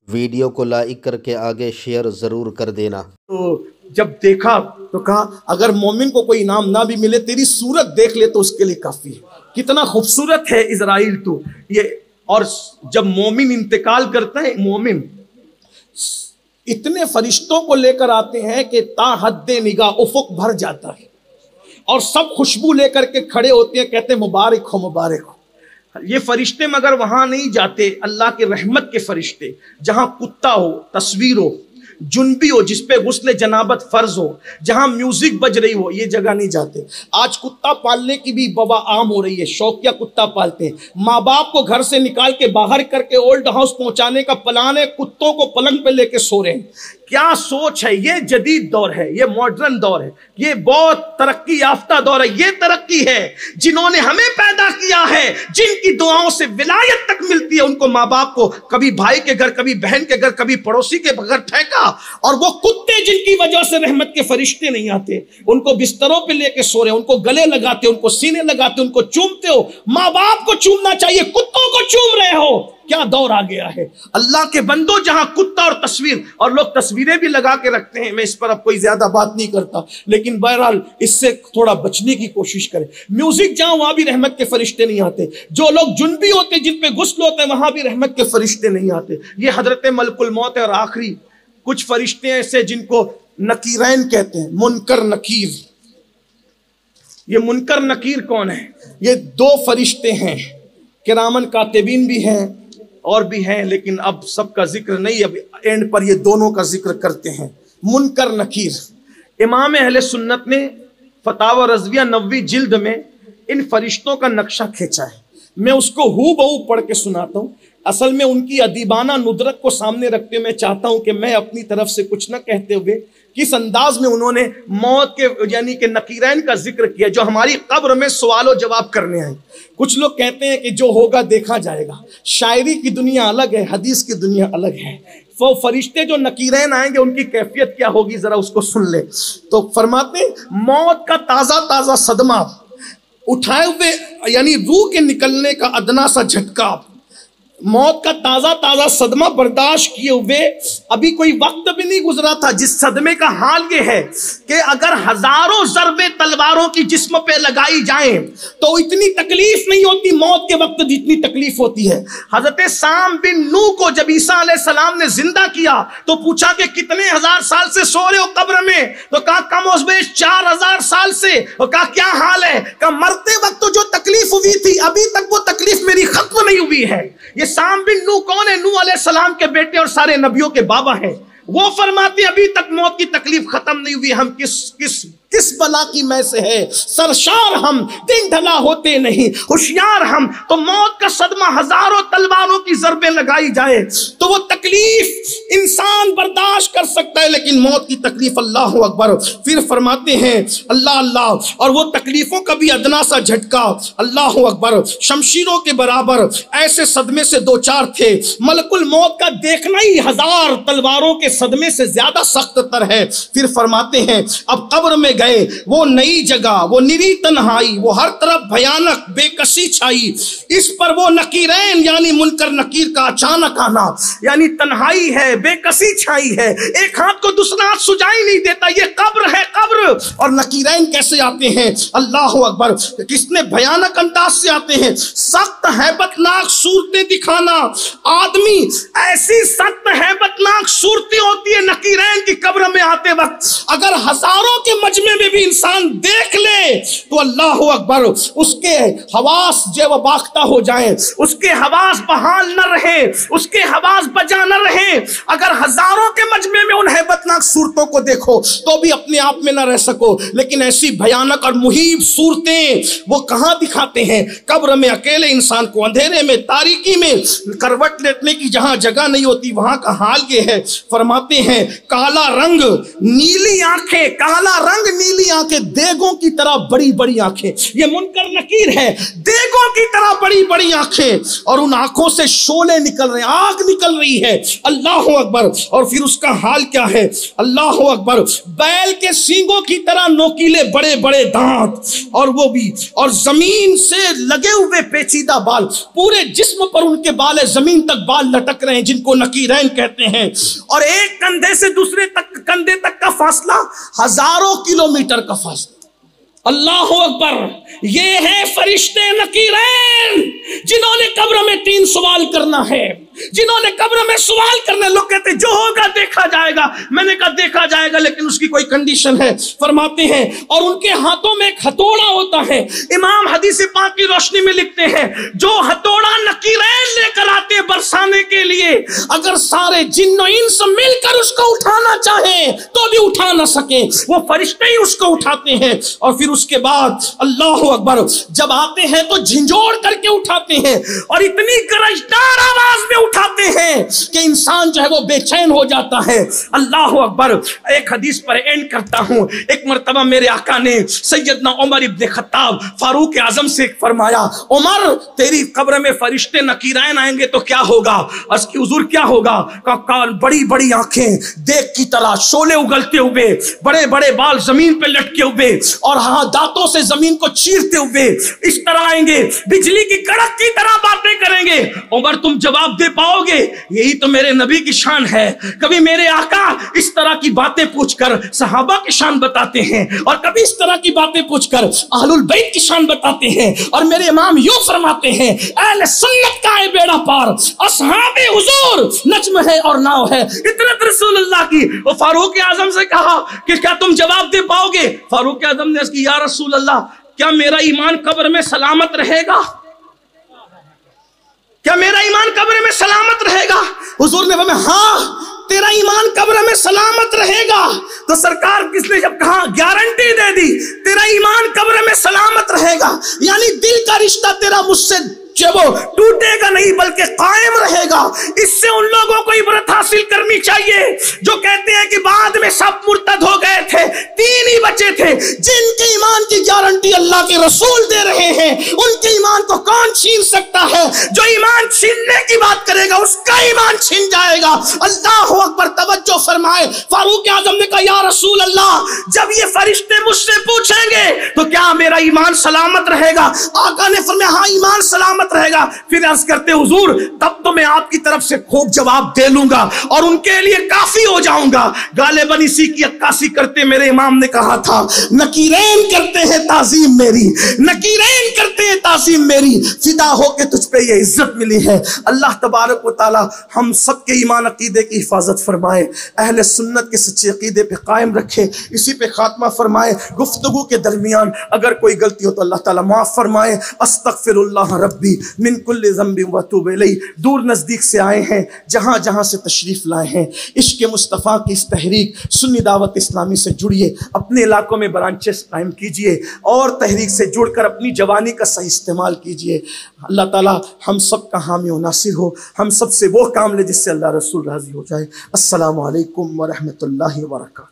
Video को like करके आगे शेयर ज़रूर कर देना। तो जब देखा तो कहा अगर मोमिन को कोई इनाम ना भी मिले तेरी सूरत देख ले तो उसके लिए काफी है। कितना खूबसूरत है इजराइल तो ये। और जब मोमिन इंतकाल करता है, मोमिन इतने फरिश्तों को लेकर आते हैं कि ता हद्दे निगाह उफुक भर जाता है और सब खुशबू लेकर के खड़े होते हैं, कहते हैं मुबारक हो मुबारक हो। ये फरिश्ते मगर वहां नहीं जाते, अल्लाह के रहमत के फरिश्ते, जहां कुत्ता हो, तस्वीर हो, जुनबी हो जिसपे गुस्ल जनाबत फर्ज हो, जहां म्यूजिक बज रही हो, ये जगह नहीं जाते। आज कुत्ता पालने की भी बवा आम हो रही है, शौकिया कुत्ता पालते हैं। माँ बाप को घर से निकाल के बाहर करके ओल्ड हाउस पहुंचाने का प्लान है, कुत्तों को पलंग पे लेके सो रहे हैं। क्या सोच है? ये जदीद दौर है, ये मॉडर्न दौर है, ये बहुत तरक्की याफ्ता दौर है। ये तरक्की है जिन्होंने हमें पैदा किया है, जिनकी दुआओं से विलायत तक मिलती है, उनको माँ बाप को कभी भाई के घर, कभी बहन के घर, कभी पड़ोसी के घर फेंका। और वो कुत्ते जिनकी वजह से रहमत के फरिश्ते नहीं आते, उनको बिस्तरों पे लेके सो रहे, उनको गले लगाते, उनको सीने लगाते, उनको चूमते हो। माँ बाप को चूमना चाहिए, कुत्तों को चूम रहे हो। क्या दौर आ गया है। अल्लाह के बंदो, जहां कुत्ता और तस्वीर, और लोग तस्वीरें भी लगा के रखते हैं। मैं इस पर अब कोई ज्यादा बात नहीं करता, लेकिन बहरहाल इससे थोड़ा बचने की कोशिश करें। म्यूजिक जहां, वहां भी रहमत के फरिश्ते नहीं आते। जो लोग जुनबी होते, जिन पे गुस्ल होते हैं, वहां भी रहमत के फरिश्ते नहीं आते। ये हजरत मलकुल मौत है। और आखिरी कुछ फरिश्ते ऐसे जिनको नकीरैन कहते हैं, मुनकर नकीर। ये मुनकर नकीर कौन है? ये दो फरिश्ते हैं, किरामन कातिबीन भी हैं और भी हैं, लेकिन अब सबका जिक्र नहीं, अब एंड पर ये दोनों का जिक्र करते हैं। मुनकर नकीर, इमाम अहले सुन्नत ने फतावा रज़विया 90 जिल्द में इन फरिश्तों का नक्शा खींचा है। मैं उसको हूबहू पढ़ के सुनाता हूँ। असल में उनकी अदीबाना नुदरत को सामने रखते हुए मैं चाहता हूं कि मैं अपनी तरफ से कुछ न कहते हुए किस अंदाज में उन्होंने मौत के यानी कि नकीरैन का जिक्र किया, जो हमारी कब्र में सवाल जवाब करने आए। कुछ लोग कहते हैं कि जो होगा देखा जाएगा। शायरी की दुनिया अलग है, हदीस की दुनिया अलग है। वो फरिश्ते जो नकीरैन आएंगे उनकी कैफियत क्या होगी, जरा उसको सुन ले। तो फरमाते मौत का ताजा ताजा सदमा उठाए हुए, यानी रूह के निकलने का अदना सा झटका, मौत का ताजा ताजा सदमा बर्दाश्त किए हुए अभी कोई वक्त भी नहीं गुजरा था, जिस सदमे का हाल ये है कि अगर हजारों ज़रबे तलवारों की जिस्म पे लगाई जाएं तो इतनी तकलीफ नहीं होती मौत के वक्त जितनी तकलीफ होती है। हजरत साम बिन नूह को जब ईसा अलैहिस्सलाम ने जिंदा किया तो पूछा कि कितने हजार साल से सो रहे हो कब्र में? तो कहा कम-ओ-बेश 4000 साल से। और कहा क्या हाल है? कहा मरते वक्त तो जो तकलीफ हुई थी अभी तक वो तकलीफ मेरी खत्म नहीं हुई है। ये साम बिन नूह कौन है? नूह अलैहिस्सलाम के बेटे और सारे नबियों के बाबा हैं। वो फरमाते अभी तक मौत की तकलीफ खत्म नहीं हुई। हम किस बला की मैं से है सरशार, हम दिन ढला होते नहीं होशियार हम। तो मौत का सदमा हजारों तलवारों की ज़रबें लगाई जाए तो वो तकलीफ इंसान बर्दाश्त कर सकता है, लेकिन मौत की तकलीफ, अल्लाह अकबर। फिर फरमाते हैं अल्लाह अल्लाह, और वो तकलीफों का भी अदना सा झटका, अल्लाह अकबर, शमशीरों के बराबर ऐसे सदमे से दो चार थे। मलकुल मौत का देखना ही हजार तलवारों के सदमे से ज्यादा सख्त तर है। फिर फरमाते हैं अब कब्र में गए, वो नई जगह, वो निरी तन्हाई, वो हर तरफ भयानक बेकसी छाई। इस पर वो नकीरैन यानी मुनकर नकीर का अचानक आना, यानी तन्हाई है, बेकसी छाई है, एक हाथ को दूसरा हाथ सुझाई नहीं देता। ये कब्र है, कब्र। और नकीरैन कैसे आते हैं? अल्लाह अकबर, किसने भयानक अंदाज से आते हैं, सख्त हैबतनाक सूरतें दिखाना। आदमी ऐसी सख्त हैबतनाक सूरतें होती है नकीरैन की कब्र में आते वक्त, अगर हजारों के मजमे में भी इंसान देख ले तो अल्लाह अकबर, उसके हवास जो वो बाख्ता हो जाए, उसके हवास बहाल न रहे, उसके हवास बजा न रहे। अगर हजारों के मजमे में उन हैबतनाक सूरतों को देखो तो भी अपने आप में न रह सको, लेकिन ऐसी भयानक और मुहीब सूरतें वो कहां दिखाते हैं? कब्र में अकेले इंसान को अंधेरे में, तारीकी में करवट लेटने की जहां जगह नहीं होती, वहां का हाल ये है। फरमाते हैं काला रंग, नीली आंखें, काला रंग, नीली आंखें, देगों की तरह बड़ी बड़ी आंखें। ये मुनकर नकीर है, देगों की तरह बड़ी बड़ी आंखें, और उन आंखों से शोले निकल रहे हैं, आग निकल रही है। अल्लाह अकबर। और फिर उसका हाल क्या है? अल्लाह अकबर। बैल के सींगों की तरह नोकीले बड़े बड़े दांत, और वो भी, और जमीन से लगे हुए पेचीदा बाल, पूरे जिस्म पर उनके बाल है, जमीन तक बाल लटक रहे हैं, जिनको नकीरैन कहते हैं। और एक कंधे से दूसरे कंधे तक का फासला हजारों किलोमीटर का फासला। अल्लाह अकबर। ये है फरिश्ते नकीरैन, जिन्होंने कब्र में 3 सवाल करना है, जिन्होंने कब्र में सवाल करना। लोग कहते हैं जो होगा देखा जाएगा। मैंने कहा देखा जाएगा, लेकिन उसकी कोई कंडीशन है। फरमाते हैं, और उनके हाथों में एक हथौड़ा होता है। इमाम हदीस पाक की रोशनी में लिखते हैं, जो हथौड़ा नकीरैन लेकर आते बरसाने के लिए, अगर सारे जिन्न इंस मिलकर उसको उठाना चाहे तो भी उठा ना सके, वो फरिश्ते ही उसको उठाते हैं। और फिर उसके बाद अल्लाह अकबर, जब आते हैं तो झिंझोड़ करके उठाते हैं, और इतनी गरजदार आवाज में उठाते हैं कि इंसान जो है वो बेचैन हो जाता है। अल्लाह अकबर। एक हदीस पर एंड करता हूं। एक मर्तबा मेरे आका ने सैयदना उमर इब्न खत्ताब फारूक आजम से फरमाया, उमर तेरी कब्र में फरिश्ते नकीरैन आएंगे तो क्या होगा? अर्ज़ की हुजूर क्या होगा? बड़ी बड़ी आंखें, देख की तरह शोले उगलते हुए, बड़े बड़े बाल जमीन पे लटके हुए, और हाँ दांतों से जमीन को चीरते हुए इस तरह आएंगे, बिजली की कड़क की तरह बातें करेंगे। उमर तुम जवाब दे पाओगे? यही तो मेरे नबी की शान है। कभी मेरे आका इस तरह की बातें पूछकर सहाबा की शान बताते हैं, और कभी इस तरह की बातें पूछकर अहलुल बैत की शान बताते हैं। और मेरे इमाम यूं फरमाते हैं, अहले सुन्नत का है बेड़ा पार, असहाबे हुजूर नज्म है और नाव है। इतने रसूलुल्लाह की। वो फारूक आजम से कहा कि क्या तुम जवाब दे पाओगे? फारूक आजम ने कहा, या रसूल अल्लाह, क्या मेरा ईमान कब्र में सलामत रहेगा? क्या मेरा ईमान कब्र में सलामत रहेगा? हुजूर ने फरमाया, हाँ तेरा ईमान कब्र में सलामत रहेगा। तो सरकार किसने जब कहा, गारंटी दे दी, तेरा ईमान कब्र में सलामत रहेगा, यानी दिल का रिश्ता तेरा मुझसे जब वो टूटेगा नहीं बल्कि कायम रहेगा। इससे उन लोगों को इबरत हासिल करनी चाहिए जो कहते हैं कि बाद में सब मुर्तद हो गए थे, 3 ही बचे थे। जिनके ईमान की गारंटी अल्लाह के रसूल दे रहे हैं, उनके ईमान को कौन छीन सकता है? जो ईमान छीनने की बात करेगा उसका ईमान छीन जाएगा। अल्लाह अकबर। तवज्जो फरमाए। फारूक आजम ने कहा, या रसूल अल्लाह, जब ये फरिश्ते मुझसे पूछेंगे तो क्या मेरा ईमान सलामत रहेगा? आका ने फरमाया, हाँ ईमान सलामत रहेगा। फिर अर्ज करते, हुजूर तब तो मैं आपकी तरफ से खूब जवाब दे लूंगा और उनके लिए काफी हो जाऊंगा। गालिबन इसी की अक्कासी करते मेरे इमाम ने कहा था, नकीरैन करते हैं ताजीम मेरी, नकीरैन करते हैं ताजीम मेरी, फिदा होके तुझ पे ये इज्जत मिली है। अल्लाह तबारक व तआला हम सबके ईमान अकीदे की हिफाजत फरमाए, अहले सुन्नत के सच्चे अकीदे पे कायम रखे, इसी पे खात्मा फरमाए। गुफ्तगू के दरमियान अगर कोई गलती हो तो अल्लाह ताला माफ फरमाए। अस्तगफिरुल्लाह रब्बी मिन कुल्लि ज़ंबिन व अतूबु इलैहि। दूर नज़दीक से आए हैं, जहाँ जहाँ से तशरीफ़ लाए हैं, इश्क़ मुस्तफ़ा की इस तहरीक सुन्नी दावत इस्लामी से जुड़िए, अपने इलाकों में ब्रांचेस कायम कीजिए और तहरीक से जुड़कर अपनी जवानी का सही इस्तेमाल कीजिए। अल्लाह ताला हम सब का हामी व नासिर हो, हम सब से वो काम ले जिससे अल्लाह रसूल राज़ी हो जाए। अस्सलामु अलैकुम व रहमतुल्लाहि व बरकातहू।